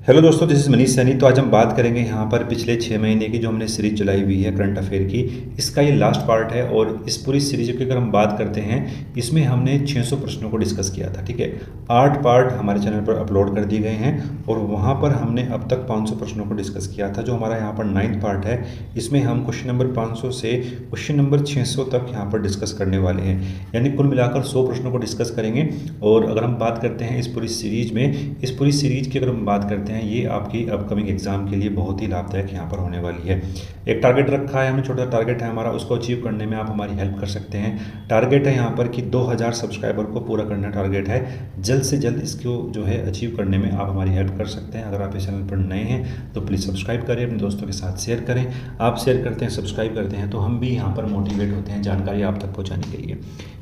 Hello दोस्तों, this is Manish Saini. तो आज हम बात करेंगे यहाँ पर पिछले 6 महीने की जो हमने सीरीज चलाई हुई है करंट अफेयर की। इसका ये लास्ट पार्ट है और इस पूरी सीरीज की अगर हम बात करते हैं, इसमें हमने 600 प्रश्नों को डिस्कस किया था। ठीक है, 8 पार्ट हमारे चैनल पर अपलोड कर दिए गए हैं और वहाँ पर हमने अब तक 500 प्रश्नों को डिस्कस किया था। जो हमारा यहाँ पर 9th पार्ट है, इसमें हम क्वेश्चन नंबर 500 से क्वेश्चन नंबर 600 तक यहाँ पर डिस्कस करने वाले हैं, यानी कुल मिलाकर 100 प्रश्नों को डिस्कस करेंगे। और अगर हम बात करते हैं इस पूरी सीरीज में, इस पूरी सीरीज की अगर हम बात करते हैं, ये आपकी अपकमिंग एग्जाम के लिए बहुत ही लाभदायक यहाँ पर होने वाली है। एक टारगेट रखा है हमने, छोटा टारगेट है हमारा, उसको अचीव करने में आप हमारी हेल्प कर सकते हैं। टारगेट है यहाँ पर कि 2000 सब्सक्राइबर को पूरा करना टारगेट है। जल्द से जल्द इसको जो है अचीव करने में आप हमारी हेल्प कर सकते हैं। अगर आप इस चैनल पर नए हैं तो प्लीज़ सब्सक्राइब करें, अपने दोस्तों के साथ शेयर करें। आप शेयर करते हैं, सब्सक्राइब करते हैं तो हम भी यहाँ पर मोटिवेट होते हैं जानकारी आप तक पहुँचाने के लिए।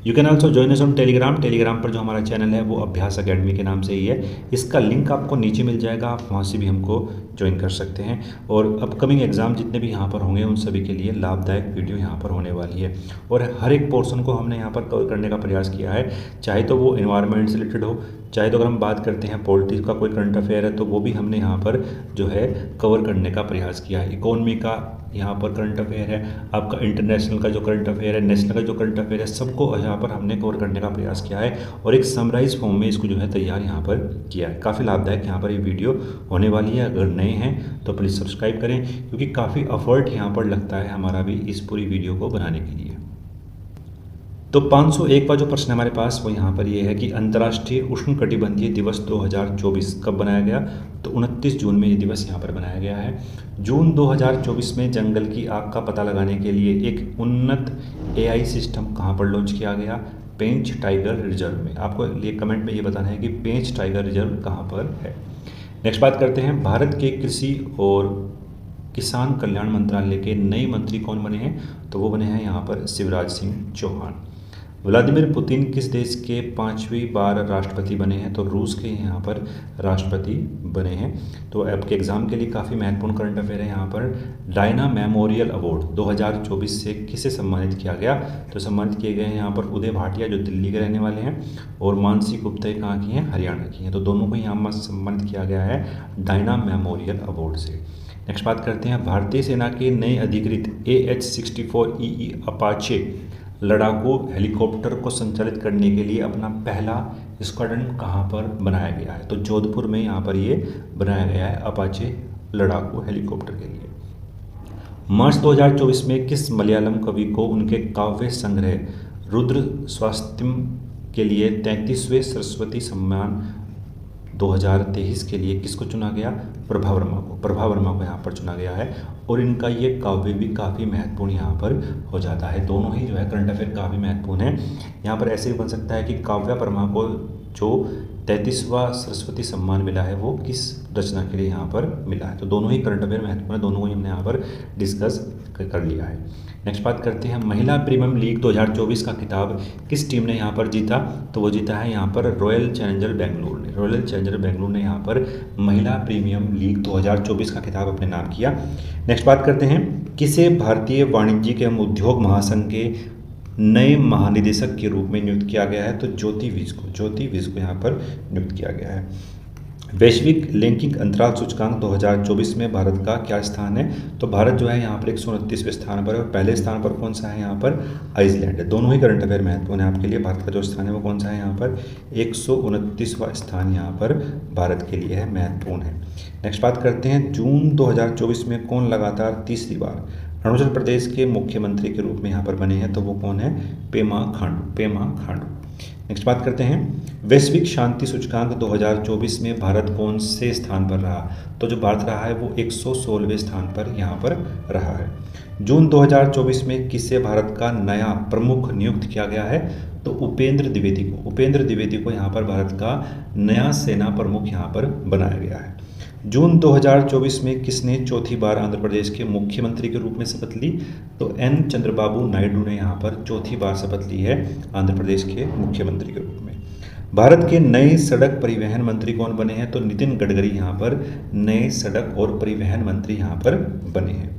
You can also join us on Telegram. Telegram पर जो हमारा चैनल है वो अभ्यास अकेडमी के नाम से ही है। इसका लिंक आपको नीचे मिल जाएगा, आप वहाँ से भी हमको ज्वाइन कर सकते हैं। और अपकमिंग एग्ज़ाम जितने भी यहाँ पर होंगे उन सभी के लिए लाभदायक वीडियो यहाँ पर होने वाली है। और हर एक पोर्शन को हमने यहाँ पर कवर करने का प्रयास किया है, चाहे तो वो एनवायरनमेंट से रिलेटेड हो, चाहे तो अगर हम बात करते हैं पॉलिटिक्स का कोई करंट अफेयर है तो वो भी हमने यहाँ पर जो है कवर करने का प्रयास किया है। इकोनॉमी का यहाँ पर करंट अफेयर है, आपका इंटरनेशनल का जो करंट अफेयर है, नेशनल का जो करंट अफेयर है, सबको यहाँ पर हमने कवर करने का प्रयास किया है और एक समराइज फॉर्म में इसको जो है तैयार यहाँ पर किया है। काफ़ी लाभदायक यहाँ पर ये वीडियो होने वाली है। अगर नए हैं तो प्लीज़ सब्सक्राइब करें, क्योंकि काफ़ी एफर्ट यहाँ पर लगता है हमारा भी इस पूरी वीडियो को बनाने के लिए। तो 501 का जो प्रश्न हमारे पास वो यहाँ पर ये है कि अंतर्राष्ट्रीय उष्णकटिबंधीय दिवस 2024 कब बनाया गया? तो 29 जून में ये दिवस यहाँ पर बनाया गया है। जून 2024 में जंगल की आग का पता लगाने के लिए एक उन्नत AI सिस्टम कहाँ पर लॉन्च किया गया? पेंच टाइगर रिजर्व में। आपको ये कमेंट में ये बताना है कि पेंच टाइगर रिजर्व कहाँ पर है। नेक्स्ट बात करते हैं, भारत के कृषि और किसान कल्याण मंत्रालय के नए मंत्री कौन बने हैं? तो वो बने हैं यहाँ पर शिवराज सिंह चौहान। व्लादिमीर पुतिन किस देश के 5वीं बार राष्ट्रपति बने हैं? तो रूस के यहाँ पर राष्ट्रपति बने हैं। तो आपके एग्जाम के लिए काफ़ी महत्वपूर्ण करंट अफेयर है यहाँ पर। डायना मेमोरियल अवार्ड 2024 से किसे सम्मानित किया गया? तो सम्मानित किए गए हैं यहाँ पर उदय भाटिया, जो दिल्ली के रहने वाले हैं, और मानसी गुप्ता कहाँ की हैं? हरियाणा की हैं। तो दोनों को यहाँ पर सम्मानित किया गया है डायना मेमोरियल अवार्ड से। नेक्स्ट बात करते हैं, भारतीय सेना के नए अधिकृत AH-64EE अपाचे लड़ाकू हेलीकॉप्टर को संचालित करने के लिए अपना पहला स्क्वाड्रन कहाँ पर बनाया गया है? तो जोधपुर में यहाँ पर ये बनाया गया है अपाचे लड़ाकू हेलीकॉप्टर के लिए। मार्च 2024 में किस मलयालम कवि को उनके काव्य संग्रह रुद्र स्वास्थ्यम के लिए 33वें सरस्वती सम्मान 2023 के लिए किसको चुना गया? प्रभा वर्मा को। प्रभा वर्मा को यहाँ पर चुना गया है और इनका ये काव्य भी काफ़ी महत्वपूर्ण यहाँ पर हो जाता है। दोनों ही जो है करंट अफेयर काफ़ी महत्वपूर्ण है। यहाँ पर ऐसे भी बन सकता है कि काव्या वर्मा को जो 33वां सरस्वती सम्मान मिला है वो किस रचना के लिए यहाँ पर मिला है। तो दोनों ही करंट अफेयर महत्वपूर्ण है, दोनों को हमने यहाँ पर डिस्कस कर लिया है। नेक्स्ट बात करते हैं, महिला प्रीमियम लीग 2024 का खिताब किस टीम ने यहाँ पर जीता? तो वो जीता है यहाँ पर रॉयल चैलेंजर बेंगलुरु ने। रॉयल चैलेंजर बेंगलुरु ने यहाँ पर महिला प्रीमियम लीग 2024 का खिताब अपने नाम किया। नेक्स्ट बात करते हैं, किसे भारतीय वाणिज्यिक एवं उद्योग महासंघ के नए महानिदेशक के रूप में नियुक्त किया गया है? तो ज्योति विज को यहाँ पर नियुक्त किया गया है। वैश्विक लैंगिक अंतराल सूचकांक 2024 में भारत का क्या स्थान है? तो भारत जो है यहाँ पर 129वें स्थान पर है और पहले स्थान पर कौन सा है? यहाँ पर आइसलैंड है। दोनों ही करंट अफेयर महत्वपूर्ण है आपके लिए। भारत का जो स्थान है वो कौन सा है? यहाँ पर 129वां स्थान यहाँ पर भारत के लिए है, महत्वपूर्ण है। नेक्स्ट बात करते हैं, जून 2024 में कौन लगातार तीसरी बार अरुणाचल प्रदेश के मुख्यमंत्री के रूप में यहाँ पर बने हैं? तो वो कौन है? पेमा खांडू। नेक्स्ट बात करते हैं, वैश्विक शांति सूचकांक 2024 में भारत कौन से स्थान पर रहा? तो जो भारत रहा है वो 116वें स्थान पर यहाँ पर रहा है। जून 2024 में किसे भारत का नया प्रमुख नियुक्त किया गया है? तो उपेंद्र द्विवेदी को यहाँ पर भारत का नया सेना प्रमुख यहाँ पर बनाया गया है। जून 2024 में किसने चौथी बार आंध्र प्रदेश के मुख्यमंत्री के रूप में शपथ ली? तो N चंद्रबाबू नायडू ने यहाँ पर चौथी बार शपथ ली है आंध्र प्रदेश के मुख्यमंत्री के रूप में। भारत के नए सड़क परिवहन मंत्री कौन बने हैं? तो नितिन गडकरी यहाँ पर नए सड़क और परिवहन मंत्री यहाँ पर बने हैं।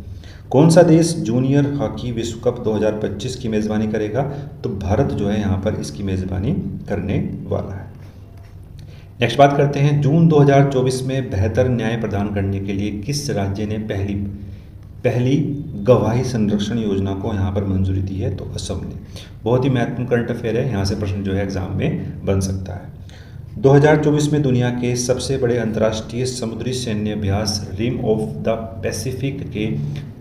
कौन सा देश जूनियर हॉकी विश्व कप 2025 की मेज़बानी करेगा? तो भारत जो है यहाँ पर इसकी मेज़बानी करने वाला है। नेक्स्ट बात करते हैं, जून 2024 में बेहतर न्याय प्रदान करने के लिए किस राज्य ने पहली पहली गवाही संरक्षण योजना को यहाँ पर मंजूरी दी है? तो असम ने। बहुत ही महत्वपूर्ण करंट अफेयर है, यहाँ से प्रश्न जो है एग्जाम में बन सकता है। 2024 में दुनिया के सबसे बड़े अंतर्राष्ट्रीय समुद्री सैन्य अभ्यास रिम ऑफ द पैसिफिक के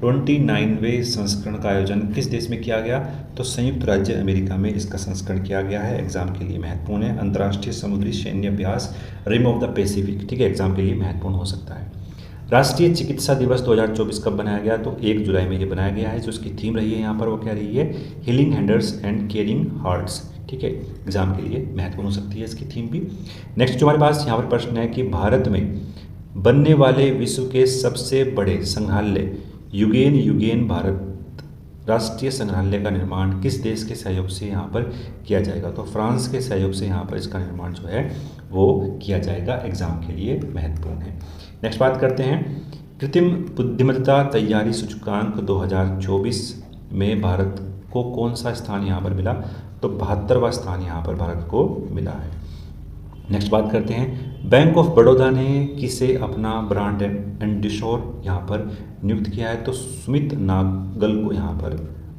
29वें संस्करण का आयोजन किस देश में किया गया? तो संयुक्त राज्य अमेरिका में इसका संस्करण किया गया है। एग्जाम के लिए महत्वपूर्ण है, अंतर्राष्ट्रीय समुद्री सैन्य अभ्यास रिम ऑफ द पैसिफिक, ठीक है, एग्जाम के लिए महत्वपूर्ण हो सकता है। राष्ट्रीय चिकित्सा दिवस 2024 कब बनाया गया? तो 1 जुलाई में ये बनाया गया है। जो इसकी थीम रही है यहाँ पर वो क्या रही है? Healing hands and caring hearts, ठीक है, एग्जाम के लिए महत्वपूर्ण हो सकती है इसकी थीम भी। नेक्स्ट जो हमारे पास यहाँ पर प्रश्न है कि भारत में बनने वाले विश्व के सबसे बड़े संग्रहालय युगेन भारत राष्ट्रीय संग्रहालय का निर्माण किस देश के सहयोग से यहाँ पर किया जाएगा? तो फ्रांस के सहयोग से यहाँ पर इसका निर्माण जो है वो किया जाएगा, एग्जाम के लिए महत्वपूर्ण है। नेक्स्ट बात करते हैं, कृत्रिम बुद्धिमत्ता तैयारी सूचकांक 2024 में भारत को कौन सा स्थान यहाँ पर मिला? तो 72वां स्थान यहाँ पर भारत को मिला है। नेक्स्ट बात करते हैं, बैंक ऑफ बड़ौदा ने किसे अपना ब्रांड एम्बेसडर यहाँ पर नियुक्त किया है? तो सुमित नागल को यहाँ पर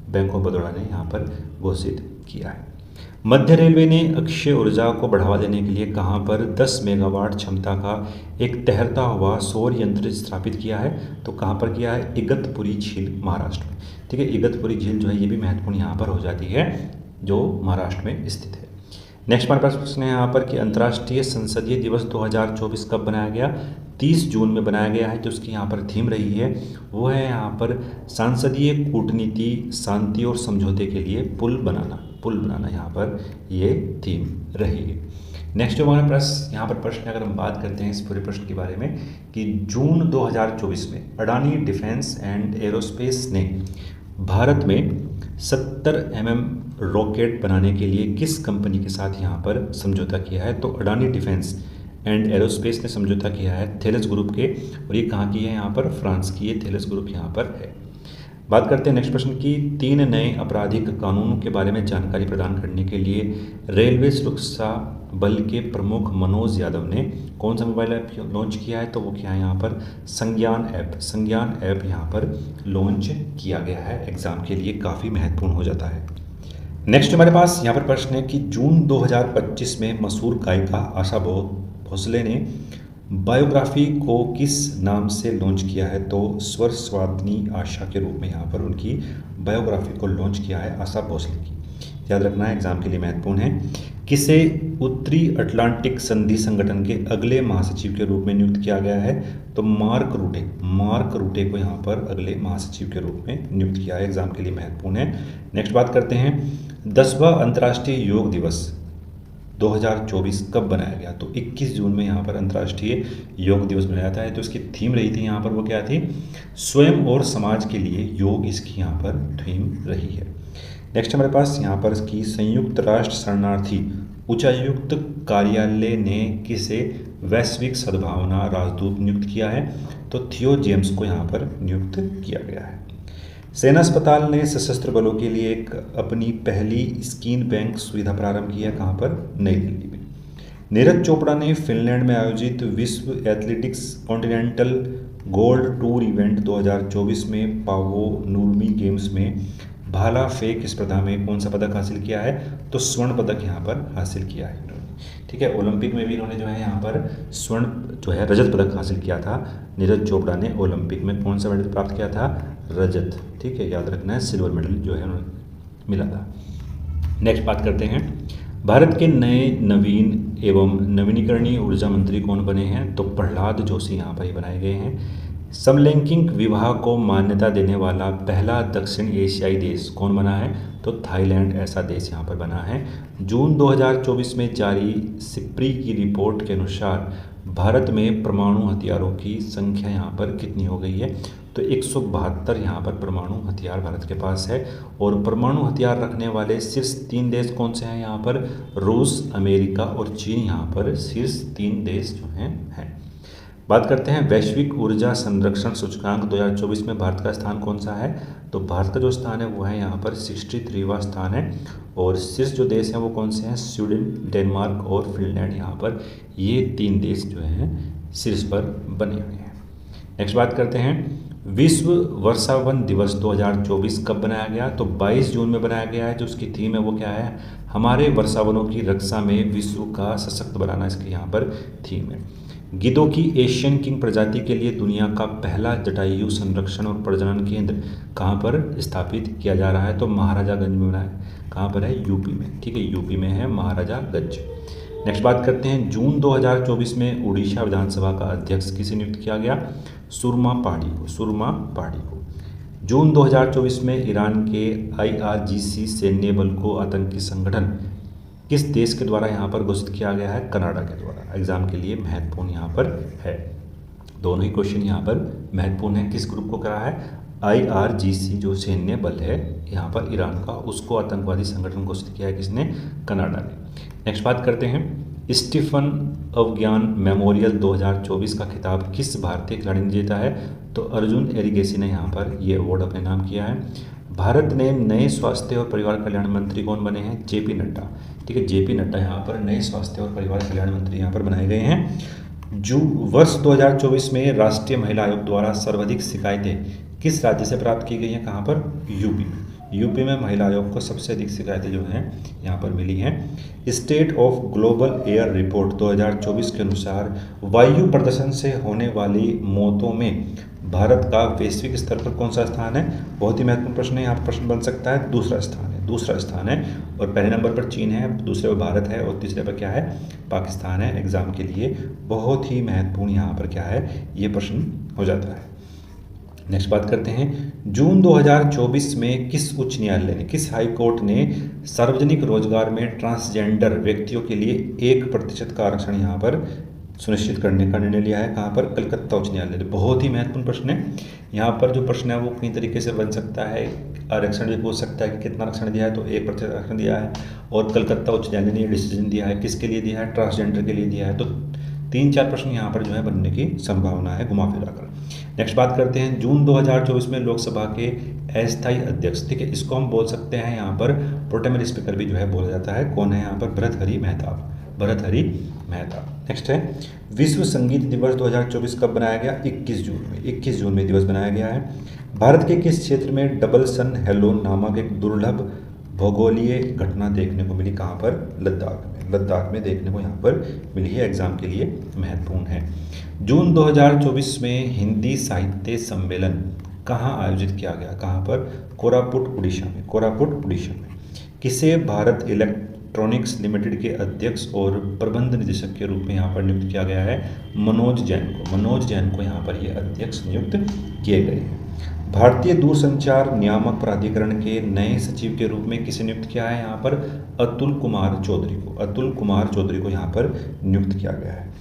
बैंक ऑफ बड़ौदा ने यहाँ पर घोषित किया है। मध्य रेलवे ने अक्षय ऊर्जा को बढ़ावा देने के लिए कहाँ पर 10 मेगावाट क्षमता का एक तैरता हुआ सौर यंत्र स्थापित किया है? तो कहाँ पर किया है? इगतपुरी झील, महाराष्ट्र में, ठीक है। इगतपुरी झील जो है ये भी महत्वपूर्ण यहाँ पर हो जाती है, जो महाराष्ट्र में स्थित है। नेक्स्ट हमारे पास प्रश्न है यहाँ पर कि अंतर्राष्ट्रीय संसदीय दिवस 2024 कब बनाया गया? 30 जून में बनाया गया है। जो उसकी यहाँ पर थीम रही है वो है यहाँ पर संसदीय कूटनीति, शांति और समझौते के लिए पुल बनाना यहाँ पर ये थीम रही है। नेक्स्ट जो हमारे पास यहाँ पर प्रश्न, अगर हम बात करते हैं इस पूरे प्रश्न के बारे में कि जून 2024 में अडानी डिफेंस एंड एरोस्पेस ने भारत में 70 रॉकेट बनाने के लिए किस कंपनी के साथ यहाँ पर समझौता किया है? तो अडानी डिफेंस एंड एरोस्पेस ने समझौता किया है थेलेस ग्रुप के, और ये कहाँ की है? यहाँ पर फ्रांस की ये थेलेस ग्रुप यहाँ पर है। बात करते हैं नेक्स्ट प्रश्न की, 3 नए आपराधिक कानूनों के बारे में जानकारी प्रदान करने के लिए रेलवे सुरक्षा बल के प्रमुख मनोज यादव ने कौन सा मोबाइल ऐप लॉन्च किया है? तो वो क्या है? यहाँ पर संज्ञान ऐप यहाँ पर लॉन्च किया गया है, एग्जाम के लिए काफ़ी महत्वपूर्ण हो जाता है। नेक्स्ट हमारे पास यहाँ पर प्रश्न है कि जून 2025 में मशहूर गायिका आशा भोसले ने बायोग्राफी को किस नाम से लॉन्च किया है? तो स्वर स्वादिनी आशा के रूप में यहाँ पर उनकी बायोग्राफी को लॉन्च किया है आशा भोसले की, याद रखना है, एग्जाम के लिए महत्वपूर्ण है। किसे उत्तरी अटलांटिक संधि संगठन के अगले महासचिव के रूप में नियुक्त किया गया है? तो मार्क रूटे को यहाँ पर अगले महासचिव के रूप में नियुक्त किया है, एग्जाम के लिए महत्वपूर्ण है। नेक्स्ट बात करते हैं, 10वां अंतर्राष्ट्रीय योग दिवस 2024 कब बनाया गया? तो 21 जून में यहाँ पर अंतर्राष्ट्रीय योग दिवस बनाया था। तो इसकी थीम रही थी यहाँ पर वो क्या थी? स्वयं और समाज के लिए योग, इसकी यहाँ पर थीम रही है। नेक्स्ट हमारे पास यहाँ पर इसकी संयुक्त राष्ट्र शरणार्थी उच्चायुक्त कार्यालय ने किसे वैश्विक सद्भावना राजदूत नियुक्त किया है? तो थियो जेम्स को यहाँ पर नियुक्त किया गया है। सेना अस्पताल ने सशस्त्र बलों के लिए एक अपनी पहली स्किन बैंक सुविधा प्रारंभ की है, कहाँ पर? नई दिल्ली में। नीरज चोपड़ा ने फिनलैंड में आयोजित विश्व athletics continental gold tour event 2024 में पावो नूर्मी गेम्स में भाला फेंक स्पर्धा में कौन सा पदक हासिल किया है? तो स्वर्ण पदक यहाँ पर हासिल किया है इन्होंने, ठीक है। ओलंपिक में भी इन्होंने जो है यहाँ पर स्वर्ण जो है रजत पदक हासिल किया था। नीरज चोपड़ा ने ओलंपिक में कौन सा मेडल प्राप्त किया था? रजत, ठीक है, याद रखना है, सिल्वर मेडल जो है उन्होंने मिला था। नेक्स्ट बात करते हैं, भारत के नए नवीन एवं नवीनीकरणीय ऊर्जा मंत्री कौन बने हैं? तो प्रहलाद जोशी यहाँ पर ही बनाए गए हैं। समलैंगिक विवाह को मान्यता देने वाला पहला दक्षिण एशियाई देश कौन बना है? तो थाईलैंड ऐसा देश यहाँ पर बना है। जून 2024 में जारी सिप्री की रिपोर्ट के अनुसार भारत में परमाणु हथियारों की संख्या यहाँ पर कितनी हो गई है? तो 172 यहाँ पर परमाणु हथियार भारत के पास है। और परमाणु हथियार रखने वाले शीर्ष 3 देश कौन से हैं यहाँ पर? रूस, अमेरिका और चीन यहाँ पर शीर्ष 3 देश जो हैं। बात करते हैं वैश्विक ऊर्जा संरक्षण सूचकांक 2024 में भारत का स्थान कौन सा है। तो भारत का जो स्थान है वो है यहाँ पर 63वां स्थान है। और शीर्ष जो देश हैं वो कौन से हैं, स्वीडन, डेनमार्क और फिनलैंड। यहाँ पर ये 3 देश जो हैं शीर्ष पर बने हुए हैं। नेक्स्ट बात करते हैं विश्व वर्षावन दिवस 2024 कब बनाया गया। तो 22 जून में बनाया गया है। जो उसकी थीम है वो क्या है, हमारे वर्षावनों की रक्षा में विश्व का सशक्त बनाना, इसकी यहाँ पर थीम है। गिद्धों की एशियन किंग प्रजाति के लिए दुनिया का पहला जटायु संरक्षण और प्रजनन केंद्र कहाँ पर स्थापित किया जा रहा है। तो महाराजागंज में बना है। कहाँ पर है, यूपी में। ठीक है, यूपी में है महाराजागंज। नेक्स्ट बात करते हैं जून 2024 में उड़ीसा विधानसभा का अध्यक्ष किसे नियुक्त किया गया, सुरमा पाढ़ी को। सुरमा पाढ़ी को। जून 2024 में ईरान के IRGC सैन्य बल को आतंकी संगठन किस देश के द्वारा यहाँ पर घोषित किया गया है, कनाडा के द्वारा। एग्जाम के लिए महत्वपूर्ण यहाँ पर है। दोनों ही क्वेश्चन यहाँ पर महत्वपूर्ण है। किस ग्रुप को करा है, IRGC जो सैन्य बल है यहाँ पर ईरान का, उसको आतंकवादी संगठन घोषित किया है किसने, कनाडा ने। नेक्स्ट बात करते हैं स्टीफन अवज्ञान मेमोरियल 2024 का खिताब किस भारतीय खिलाड़ी ने जीता है। तो अर्जुन एरिगेसी ने यहाँ पर ये अवार्ड अपने नाम किया है। भारत ने नए स्वास्थ्य और परिवार कल्याण मंत्री कौन बने हैं, JP नड्डा। ठीक है, JP नड्डा यहाँ पर नए स्वास्थ्य और परिवार कल्याण मंत्री यहाँ पर बनाए गए हैं। जो वर्ष 2024 में राष्ट्रीय महिला आयोग द्वारा सर्वाधिक शिकायतें किस राज्य से प्राप्त की गई हैं, कहाँ पर, यूपी में। यूपी में महिला आयोग को सबसे अधिक शिकायतें जो हैं यहाँ पर मिली हैं। State of global air report 2024 के अनुसार वायु प्रदूषण से होने वाली मौतों में भारत का वैश्विक स्तर पर कौन सा स्थान है। बहुत ही महत्वपूर्ण प्रश्न है, यहाँ पर प्रश्न बन सकता है। दूसरा स्थान है, दूसरा स्थान है। और पहले नंबर पर चीन है, दूसरे पर भारत है और तीसरे पर क्या है, पाकिस्तान है। एग्जाम के लिए बहुत ही महत्वपूर्ण यहाँ पर क्या है, ये प्रश्न हो जाता है। नेक्स्ट बात करते हैं जून 2024 में किस उच्च न्यायालय ने, किस हाई कोर्ट ने सार्वजनिक रोजगार में ट्रांसजेंडर व्यक्तियों के लिए 1% का आरक्षण यहाँ पर सुनिश्चित करने का निर्णय लिया है। कहाँ पर, कलकत्ता उच्च न्यायालय। बहुत ही महत्वपूर्ण प्रश्न है। यहाँ पर जो प्रश्न है वो कई तरीके से बन सकता है। आरक्षण भी पूछ सकता है कि कितना आरक्षण दिया है, तो 1% आरक्षण दिया है। और कलकत्ता उच्च न्यायालय ने डिसीजन दिया है, किसके लिए दिया है, ट्रांसजेंडर के लिए दिया है। तो 3-4 प्रश्न यहाँ पर जो है बनने की संभावना है घुमा फिरा कर। नेक्स्ट बात करते हैं जून 2024 में लोकसभा के अस्थायी अध्यक्ष, ठीक है, इसको हम बोल सकते हैं यहाँ पर प्रोटेम स्पीकर भी जो है बोला जाता है। कौन है यहाँ पर, भर्तृहरि मेहताब। भर्तृहरि मेहताब। नेक्स्ट है विश्व संगीत दिवस 2024 कब बनाया गया, 21 जून में। 21 जून में दिवस बनाया गया है। भारत के किस क्षेत्र में डबल सन हेलोन नामक एक दुर्लभ भौगोलीय घटना देखने को मिली, कहाँ पर, लद्दाख में। लद्दाख में देखने को यहाँ पर मिली है। एग्जाम के लिए महत्वपूर्ण है। जून 2024 में हिंदी साहित्य सम्मेलन कहाँ आयोजित किया गया, कहाँ पर, कोरापुट उड़ीसा में। कोरापुट उड़ीसा में। किसे भारत इलेक्ट्रॉनिक्स लिमिटेड के अध्यक्ष और प्रबंध निदेशक के रूप में यहाँ पर नियुक्त किया गया है, मनोज जैन को। मनोज जैन को यहाँ पर ये अध्यक्ष नियुक्त किए गए हैं। भारतीय दूरसंचार नियामक प्राधिकरण के नए सचिव के रूप में किसे नियुक्त किया है, यहाँ पर अतुल कुमार चौधरी को। अतुल कुमार चौधरी को यहाँ पर नियुक्त किया गया है।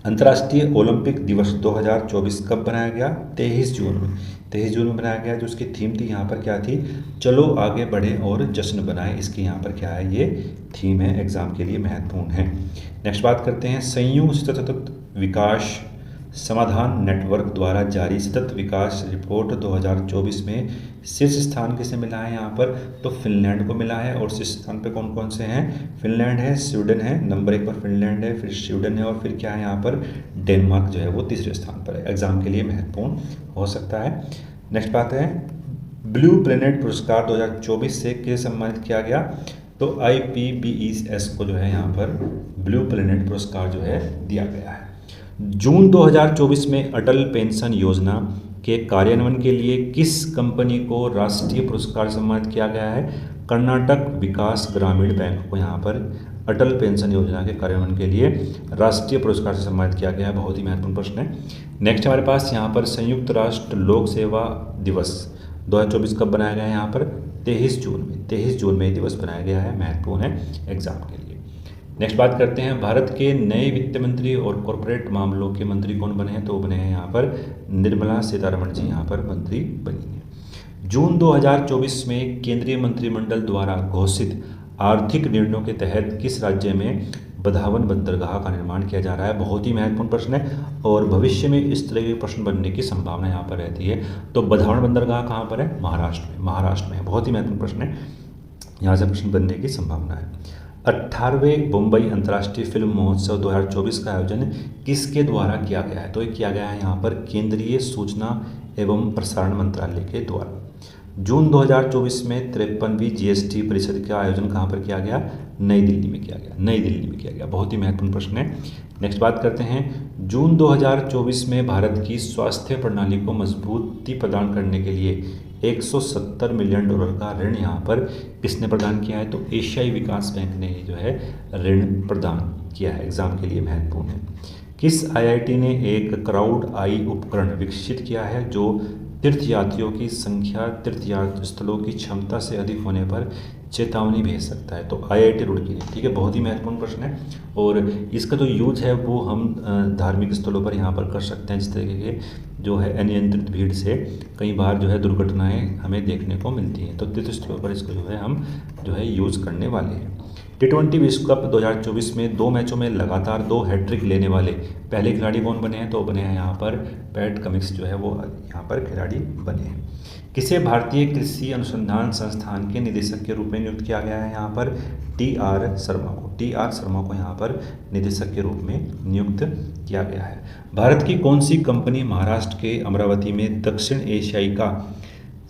अंतर्राष्ट्रीय ओलंपिक दिवस 2024 कब बनाया गया, 23 जून में। 23 जून में बनाया गया। जो उसकी थीम थी यहाँ पर क्या थी, चलो आगे बढ़े और जश्न बनाए। इसकी यहाँ पर क्या है, ये थीम है। एग्जाम के लिए महत्वपूर्ण है। नेक्स्ट बात करते हैं संयुक्त सतत विकास समाधान नेटवर्क द्वारा जारी सतत विकास रिपोर्ट 2024 में शीर्ष स्थान किसे मिला है, यहाँ पर, तो फिनलैंड को मिला है। और शीर्ष स्थान पे कौन कौन से हैं, फिनलैंड है, स्वीडन है, नंबर 1 पर फिनलैंड है, फिर स्वीडन है और फिर क्या है यहाँ पर, डेनमार्क जो है वो तीसरे स्थान पर है। एग्जाम के लिए महत्वपूर्ण हो सकता है। नेक्स्ट बात है ब्लू प्लेनेट पुरस्कार 2024 से किसे सम्मानित किया गया, तो IPBES को जो है यहाँ पर ब्लू प्लेनेट पुरस्कार जो है दिया गया है। जून 2024 में अटल पेंशन योजना के कार्यान्वयन के लिए किस कंपनी को राष्ट्रीय पुरस्कार सम्मानित किया गया है, कर्नाटक विकास ग्रामीण बैंक को यहाँ पर अटल पेंशन योजना के कार्यान्वयन के लिए राष्ट्रीय पुरस्कार से सम्मानित किया गया है। बहुत ही महत्वपूर्ण प्रश्न है। नेक्स्ट हमारे पास यहाँ पर संयुक्त राष्ट्र लोक सेवा दिवस 2024 कब बनाया गया है, यहाँ पर 23 जून में। 23 जून में ये दिवस बनाया गया है, महत्वपूर्ण है एग्जाम के लिए। नेक्स्ट बात करते हैं भारत के नए वित्त मंत्री और कॉरपोरेट मामलों के मंत्री कौन बने हैं, तो बने हैं यहाँ पर निर्मला सीतारमण जी यहाँ पर मंत्री बनी है। जून 2024 में केंद्रीय मंत्रिमंडल द्वारा घोषित आर्थिक निर्णयों के तहत किस राज्य में बधावन बंदरगाह का निर्माण किया जा रहा है। बहुत ही महत्वपूर्ण प्रश्न है और भविष्य में इस तरह के प्रश्न बनने की संभावना यहाँ पर रहती है। तो बधावन बंदरगाह कहाँ पर है? महाराष्ट्र में है। बहुत ही महत्वपूर्ण प्रश्न है, यहाँ से प्रश्न बनने की संभावना है। 18वें मुंबई अंतर्राष्ट्रीय फिल्म महोत्सव 2024 का आयोजन किसके द्वारा किया गया है? तो ये किया गया है यहाँ पर केंद्रीय सूचना एवं प्रसारण मंत्रालय के द्वारा। जून 2024 में 53वीं जीएसटी परिषद का आयोजन कहाँ पर किया गया? नई दिल्ली में किया गया। बहुत ही महत्वपूर्ण प्रश्न है। नेक्स्ट बात करते हैं, जून 2024 में भारत की स्वास्थ्य प्रणाली को मजबूती प्रदान करने के लिए $170 मिलियन का ऋण यहाँ पर किसने प्रदान किया है? तो एशियाई विकास बैंक ने जो है ऋण प्रदान किया है। एग्जाम के लिए महत्वपूर्ण है। किस आईआईटी ने एक क्राउड आई उपकरण विकसित किया है जो तीर्थयात्रियों की संख्या तीर्थयात्री स्थलों की क्षमता से अधिक होने पर चेतावनी भेज सकता है? तो आईआईटी रुड़की ने। ठीक है, बहुत ही महत्वपूर्ण प्रश्न है और इसका जो यूज है वो हम धार्मिक स्थलों पर यहाँ पर कर सकते हैं। जिस तरीके के जो है अनियंत्रित भीड़ से कई बार जो है दुर्घटनाएं हमें देखने को मिलती हैं, तो तीर्थ स्थलों पर इसको जो है हम जो है यूज़ करने वाले हैं। T20 विश्व कप 2024 में 2 मैचों में लगातार 2 हैट्रिक लेने वाले पहले खिलाड़ी कौन बने हैं? तो बने हैं यहाँ पर पैट कमिंस जो है वो यहाँ पर खिलाड़ी बने हैं। किसे भारतीय कृषि अनुसंधान संस्थान के निदेशक के रूप में नियुक्त किया गया है? यहाँ पर टी आर शर्मा को यहाँ पर निदेशक के रूप में नियुक्त किया गया है। भारत की कौन सी कंपनी महाराष्ट्र के अमरावती में दक्षिण एशियाई का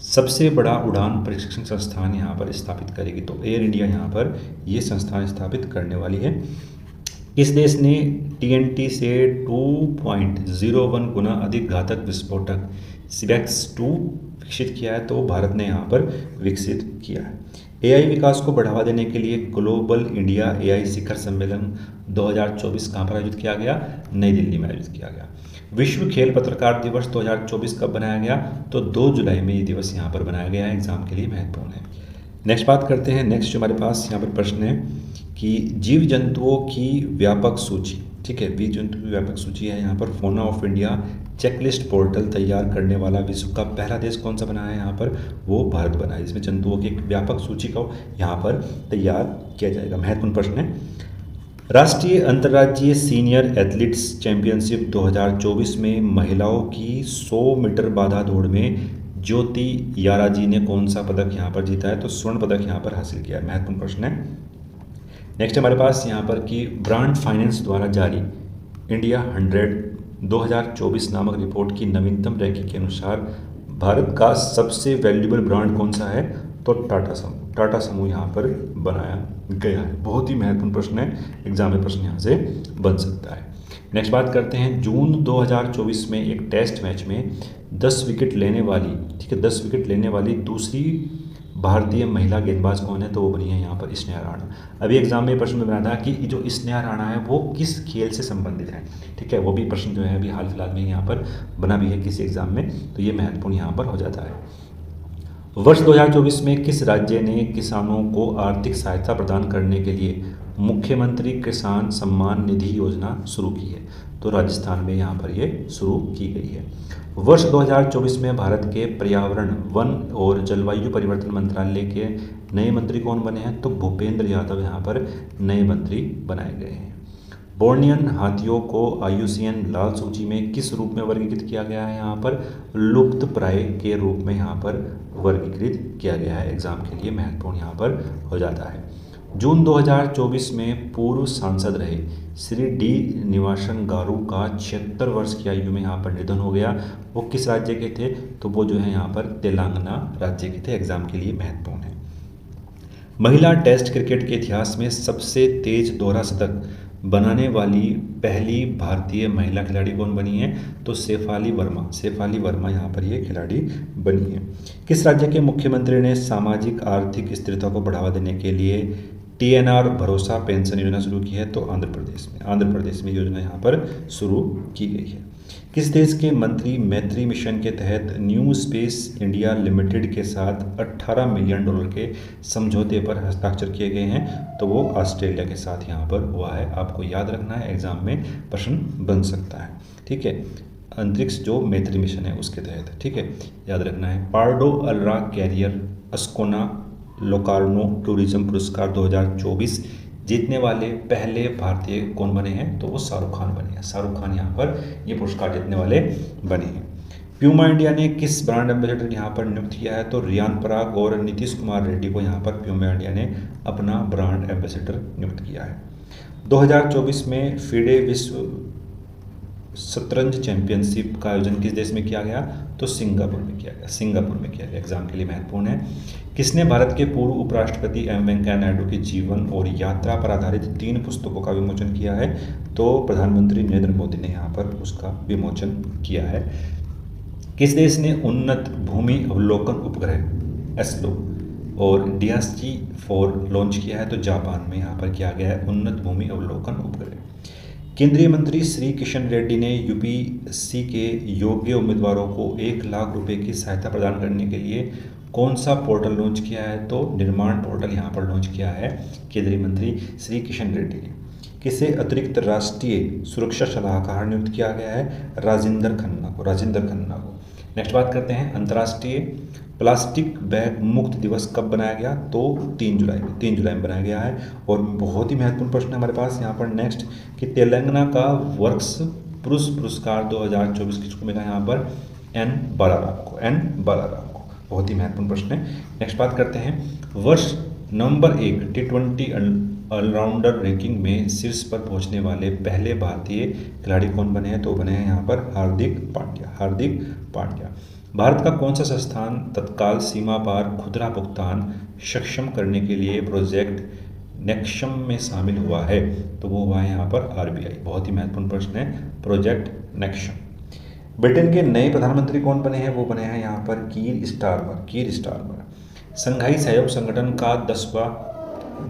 सबसे बड़ा उड़ान प्रशिक्षण संस्थान यहाँ पर स्थापित करेगी? तो एयर इंडिया यहाँ पर ये संस्थान स्थापित करने वाली है। किस देश ने TNT से 2.01 गुना अधिक घातक विस्फोटक CVX-2 विकसित किया है? तो भारत ने यहाँ पर विकसित किया है। AI विकास को बढ़ावा देने के लिए ग्लोबल इंडिया AI शिखर सम्मेलन 2024 कहाँ पर आयोजित किया गया? नई दिल्ली में आयोजित किया गया। विश्व खेल पत्रकार दिवस 2024 कब बनाया गया? तो 2 जुलाई में ये दिवस यहाँ पर बनाया गया है। एग्जाम के लिए महत्वपूर्ण है। नेक्स्ट बात करते हैं। नेक्स्ट जो हमारे पास यहाँ पर प्रश्न है कि जीव जंतुओं की व्यापक सूची, ठीक है, जीव जंतु की व्यापक सूची है यहाँ पर। फोना ऑफ इंडिया चेकलिस्ट पोर्टल तैयार करने वाला विश्व का पहला देश कौन सा बना है? यहाँ पर वो भारत बना है, जिसमें जंतुओं की एक व्यापक सूची को यहाँ पर तैयार किया जाएगा। महत्वपूर्ण प्रश्न है। राष्ट्रीय अंतर्राज्यीय सीनियर एथलीट्स चैंपियनशिप 2024 में महिलाओं की 100 मीटर बाधा दौड़ में ज्योति याराजी ने कौन सा पदक यहाँ पर जीता है? तो स्वर्ण पदक यहाँ पर हासिल किया है। महत्वपूर्ण प्रश्न है। नेक्स्ट हमारे पास यहाँ पर कि ब्रांड फाइनेंस द्वारा जारी इंडिया 100 2024 नामक रिपोर्ट की नवीनतम रैंकिंग के अनुसार भारत का सबसे वैल्यूएबल ब्रांड कौन सा है? तो टाटा समूह यहाँ पर बनाया गया है। बहुत ही महत्वपूर्ण प्रश्न है, एग्जाम में प्रश्न यहाँ से बन सकता है। नेक्स्ट बात करते हैं। जून 2024 में एक टेस्ट मैच में 10 विकेट लेने वाली, ठीक है, 10 विकेट लेने वाली दूसरी भारतीय महिला गेंदबाज कौन है? तो वो बनी है यहाँ पर स्नेहा राणा। अभी एग्जाम में प्रश्न बना था कि जो स्नेहा राणा है वो किस खेल से संबंधित है, ठीक है, वो भी प्रश्न जो है अभी हाल फिलहाल में यहाँ पर बना भी है किसी एग्जाम में, तो ये महत्वपूर्ण यहाँ पर हो जाता है। वर्ष 2024 में किस राज्य ने किसानों को आर्थिक सहायता प्रदान करने के लिए मुख्यमंत्री किसान सम्मान निधि योजना शुरू की है? तो राजस्थान में यहाँ पर ये शुरू की गई है। वर्ष 2024 में भारत के पर्यावरण, वन और जलवायु परिवर्तन मंत्रालय के नए मंत्री कौन बने हैं? तो भूपेंद्र यादव यहाँ पर नए मंत्री बनाए गए हैं। बोर्नियन हाथियों को IUCN लाल सूची में किस रूप में वर्गीकृत किया गया है? यहाँ पर लुप्त प्राय के रूप में यहाँ पर वर्गीकृत किया गया है। एग्जाम के लिए महत्वपूर्ण यहाँ पर हो जाता है। जून 2024 में पूर्व सांसद रहे श्री डी निवासन गारू का 76 वर्ष की आयु में यहाँ पर निधन हो गया। वो किस राज्य के थे? तो वो जो है यहाँ पर तेलंगाना राज्य के थे। एग्जाम के लिए महत्वपूर्ण है। महिला टेस्ट क्रिकेट के इतिहास में सबसे तेज दोहरा शतक बनाने वाली पहली भारतीय महिला खिलाड़ी कौन बनी है? तो शेफाली वर्मा यहाँ पर ये खिलाड़ी बनी है। किस राज्य के मुख्यमंत्री ने सामाजिक आर्थिक स्थिरता को बढ़ावा देने के लिए TNR भरोसा पेंशन योजना शुरू की है? तो आंध्र प्रदेश में योजना यहाँ पर शुरू की गई है। किस देश के मंत्री मैत्री मिशन के तहत न्यू स्पेस इंडिया लिमिटेड के साथ $18 मिलियन के समझौते पर हस्ताक्षर किए गए हैं? तो वो ऑस्ट्रेलिया के साथ यहाँ पर हुआ है। आपको याद रखना है, एग्जाम में प्रश्न बन सकता है, ठीक है। अंतरिक्ष जो मैत्री मिशन है उसके तहत, ठीक है, याद रखना है। पार्डो अल्रा कैरियर अस्कोना लोकार्नो टूरिज्म पुरस्कार 2024 जीतने वाले पहले भारतीय कौन बने हैं, तो वो शाहरुख खान बने हैं। शाहरुख खान यहाँ पर ये पुरस्कार जीतने वाले बने हैं। प्यूमा इंडिया ने किस ब्रांड एम्बेसडर यहाँ पर नियुक्त किया है, तो रियान पराग और नीतीश कुमार रेड्डी को यहाँ पर प्यूमा इंडिया ने अपना ब्रांड एम्बेसडर नियुक्त किया है। 2024 में फीडे विश्व शतरंज चैंपियनशिप का आयोजन किस देश में किया गया, तो सिंगापुर में किया गया। सिंगापुर में किया गया, एग्जाम के लिए महत्वपूर्ण है। किसने भारत के पूर्व उपराष्ट्रपति एम वेंकैया नायडू के जीवन और यात्रा पर आधारित 3 पुस्तकों का विमोचन किया है, तो प्रधानमंत्री नरेंद्र मोदी ने यहाँ पर उसका विमोचन किया है। किस देश ने उन्नत भूमि अवलोकन उपग्रह एस्लो और DSG-4 लॉन्च किया है, तो जापान में यहाँ पर किया गया है उन्नत भूमि अवलोकन उपग्रह। केंद्रीय मंत्री श्री किशन रेड्डी ने यूपीएससी के योग्य उम्मीदवारों को 1 लाख रुपए की सहायता प्रदान करने के लिए कौन सा पोर्टल लॉन्च किया है, तो निर्माण पोर्टल यहाँ पर लॉन्च किया है केंद्रीय मंत्री श्री किशन रेड्डी ने। किसे अतिरिक्त राष्ट्रीय सुरक्षा सलाहकार नियुक्त किया गया है, राजेंद्र खन्ना को। नेक्स्ट बात करते हैं अंतर्राष्ट्रीय प्लास्टिक बैग मुक्त दिवस कब बनाया गया, तो 3 जुलाई में बनाया गया है। और बहुत ही महत्वपूर्ण प्रश्न है हमारे पास यहाँ पर नेक्स्ट कि तेलंगाना का वर्ष पुरुष पुरस्कार 2024 किसको मिला, यहाँ पर एन बालाराम को। बहुत ही महत्वपूर्ण प्रश्न है। नेक्स्ट बात करते हैं वर्ष नंबर 1 T20 ऑलराउंडर रैंकिंग में शीर्ष पर पहुंचने वाले पहले भारतीय खिलाड़ी कौन बने हैं, तो बने हैं यहाँ पर हार्दिक पांड्या। भारत का कौन सा संस्थान तत्काल सीमा पार खुदरा भुगतान सक्षम करने के लिए प्रोजेक्ट नेक्सम में शामिल हुआ है, तो वो हुआ है यहाँ पर RBI। बहुत ही महत्वपूर्ण प्रश्न है प्रोजेक्ट नेक्सम। ब्रिटेन के नए प्रधानमंत्री कौन बने हैं, वो बने हैं यहाँ पर कीर स्टारमर। संघाई सहयोग संगठन का 10वां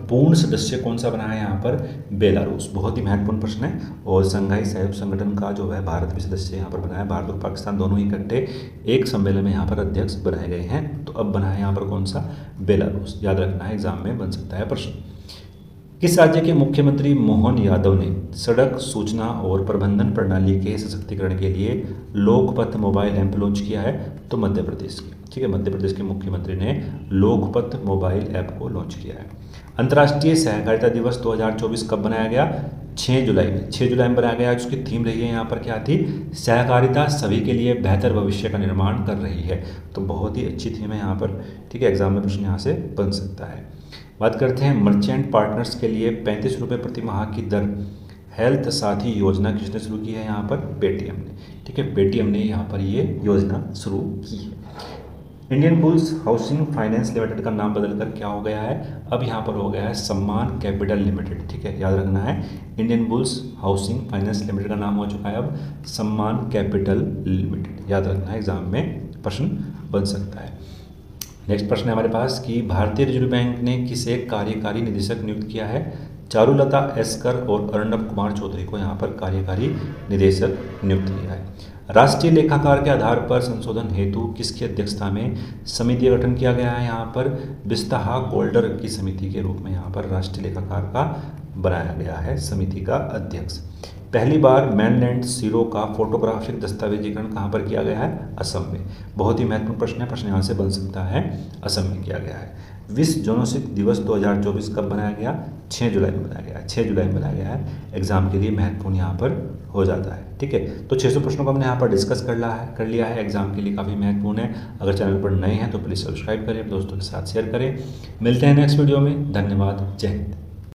पूर्ण सदस्य कौन सा बना है, यहाँ पर बेलारूस। बहुत ही महत्वपूर्ण प्रश्न है। और संघाई सहयोग संगठन का जो है भारत भी सदस्य यहाँ पर बना है। भारत और पाकिस्तान दोनों ही इकट्ठे एक सम्मेलन में यहाँ पर अध्यक्ष बनाए गए हैं, तो अब बना है यहाँ पर कौन सा, बेलारूस। याद रखना है, एग्जाम में बन सकता है प्रश्न। किस राज्य के मुख्यमंत्री मोहन यादव ने सड़क सूचना और प्रबंधन प्रणाली के सशक्तिकरण के लिए लोकपथ मोबाइल ऐप लॉन्च किया है, तो मध्य प्रदेश के। ठीक है, मध्य प्रदेश के मुख्यमंत्री ने लोकपथ मोबाइल ऐप को लॉन्च किया है। अंतर्राष्ट्रीय सहकारिता दिवस 2024 कब बनाया गया, 6 जुलाई में बनाया गया। उसकी थीम रही है यहाँ पर क्या थी, सहकारिता सभी के लिए बेहतर भविष्य का निर्माण कर रही है। तो बहुत ही अच्छी थीम है यहाँ पर। ठीक है, एग्जाम में प्रश्न यहाँ से बन सकता है। बात करते हैं मर्चेंट पार्टनर्स के लिए 35 रुपये प्रति माह की दर हेल्थ साथी योजना किसने शुरू की है, यहाँ पर पेटीएम ने। ठीक है, पेटीएम ने यहाँ पर ये योजना शुरू की है। Indian bulls housing finance limited का नाम बदलकर क्या हो गया है, अब यहाँ पर हो गया है सम्मान कैपिटल लिमिटेड। ठीक है, याद रखना है, Indian bulls housing finance limited का नाम हो चुका है अब सम्मान कैपिटल लिमिटेड। याद रखना है, एग्जाम में प्रश्न बन सकता है। नेक्स्ट प्रश्न है हमारे पास कि भारतीय रिजर्व बैंक ने किसे कार्यकारी निदेशक नियुक्त किया है, चारुलता एस्कर और अर्नब कुमार चौधरी को यहाँ पर कार्यकारी निदेशक नियुक्त किया है। राष्ट्रीय लेखाकार के आधार पर संशोधन हेतु किसकी अध्यक्षता में समिति का गठन किया गया है, यहाँ पर बिस्ताहा गोल्डर की समिति के रूप में यहाँ पर राष्ट्रीय लेखाकार का बनाया गया है समिति का अध्यक्ष। पहली बार मैनलैंड सीरो का फोटोग्राफिक दस्तावेजीकरण कहाँ पर किया गया है, असम में। बहुत ही महत्वपूर्ण प्रश्न है, प्रश्न यहाँ से बन सकता है, असम में किया गया है। विश्व जनौषधि दिवस 2024 कब बनाया गया, 6 जुलाई में बनाया गया है। 6 जुलाई में बनाया गया है, एग्जाम के लिए महत्वपूर्ण यहाँ पर हो जाता है। ठीक है, तो 600 प्रश्नों को हमने यहाँ पर डिस्कस कर लिया है, एग्जाम के लिए काफ़ी महत्वपूर्ण है। अगर चैनल पर नए हैं तो प्लीज़ सब्सक्राइब करें, दोस्तों के साथ शेयर करें। मिलते हैं नेक्स्ट वीडियो में, धन्यवाद, जय हिंद।